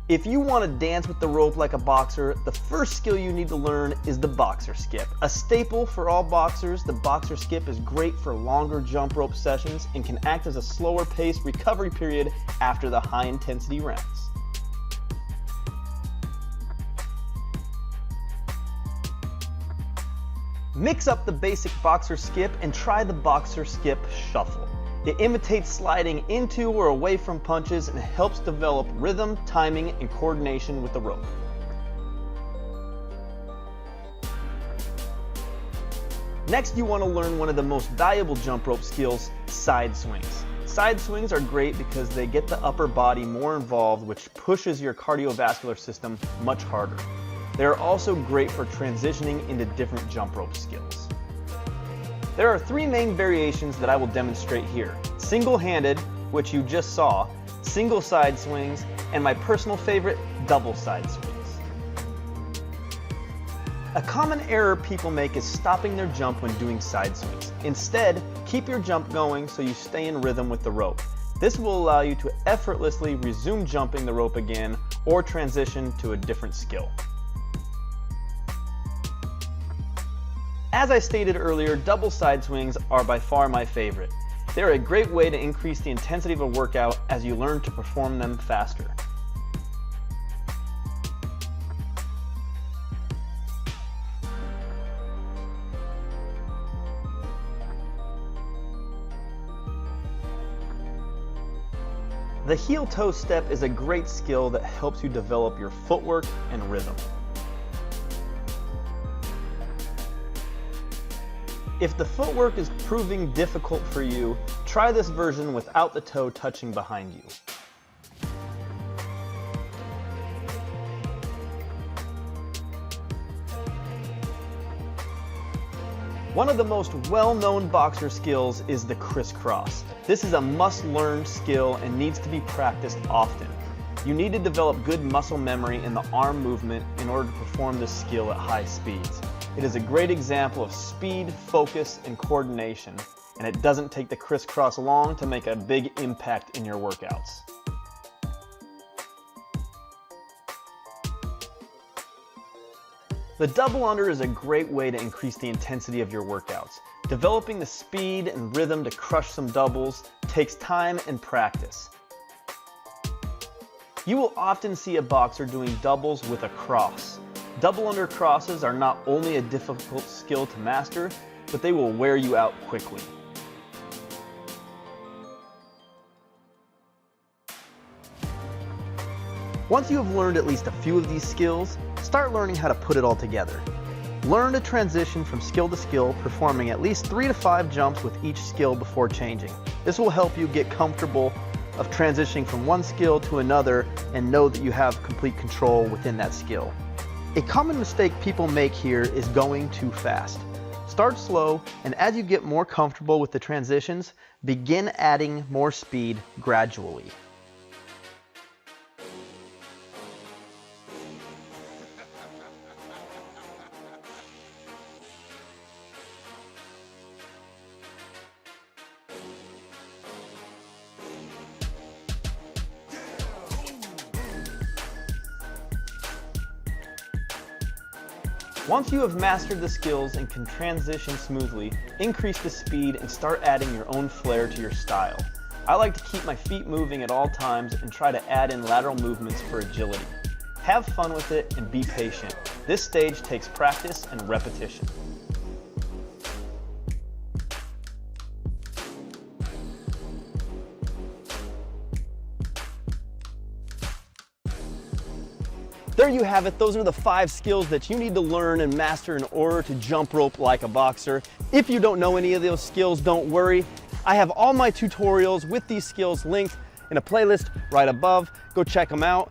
If you want to dance with the rope like a boxer, the first skill you need to learn is the boxer skip. A staple for all boxers, the boxer skip is great for longer jump rope sessions and can act as a slower paced recovery period after the high intensity rounds. Mix up the basic boxer skip and try the boxer skip shuffle. It imitates sliding into or away from punches and helps develop rhythm, timing, and coordination with the rope. Next, you want to learn one of the most valuable jump rope skills, side swings. Side swings are great because they get the upper body more involved, which pushes your cardiovascular system much harder. They are also great for transitioning into different jump rope skills. There are three main variations that I will demonstrate here. Single-handed, which you just saw, single side swings, and my personal favorite, double side swings. A common error people make is stopping their jump when doing side swings. Instead, keep your jump going so you stay in rhythm with the rope. This will allow you to effortlessly resume jumping the rope again or transition to a different skill. As I stated earlier, double side swings are by far my favorite. They're a great way to increase the intensity of a workout as you learn to perform them faster. The heel-toe step is a great skill that helps you develop your footwork and rhythm. If the footwork is proving difficult for you, try this version without the toe touching behind you. One of the most well-known boxer skills is the crisscross. This is a must-learn skill and needs to be practiced often. You need to develop good muscle memory in the arm movement in order to perform this skill at high speeds. It is a great example of speed, focus, and coordination, and it doesn't take the crisscross long to make a big impact in your workouts. The double under is a great way to increase the intensity of your workouts. Developing the speed and rhythm to crush some doubles takes time and practice. You will often see a boxer doing doubles with a cross. Double under crosses are not only a difficult skill to master, but they will wear you out quickly. Once you have learned at least a few of these skills, start learning how to put it all together. Learn to transition from skill to skill, performing at least 3 to 5 jumps with each skill before changing. This will help you get comfortable of transitioning from one skill to another and know that you have complete control within that skill. A common mistake people make here is going too fast. Start slow, and as you get more comfortable with the transitions, begin adding more speed gradually. Once you have mastered the skills and can transition smoothly, increase the speed and start adding your own flair to your style. I like to keep my feet moving at all times and try to add in lateral movements for agility. Have fun with it and be patient. This stage takes practice and repetition. There you have it. Those are the 5 skills that you need to learn and master in order to jump rope like a boxer. If you don't know any of those skills, don't worry. I have all my tutorials with these skills linked in a playlist right above. Go check them out.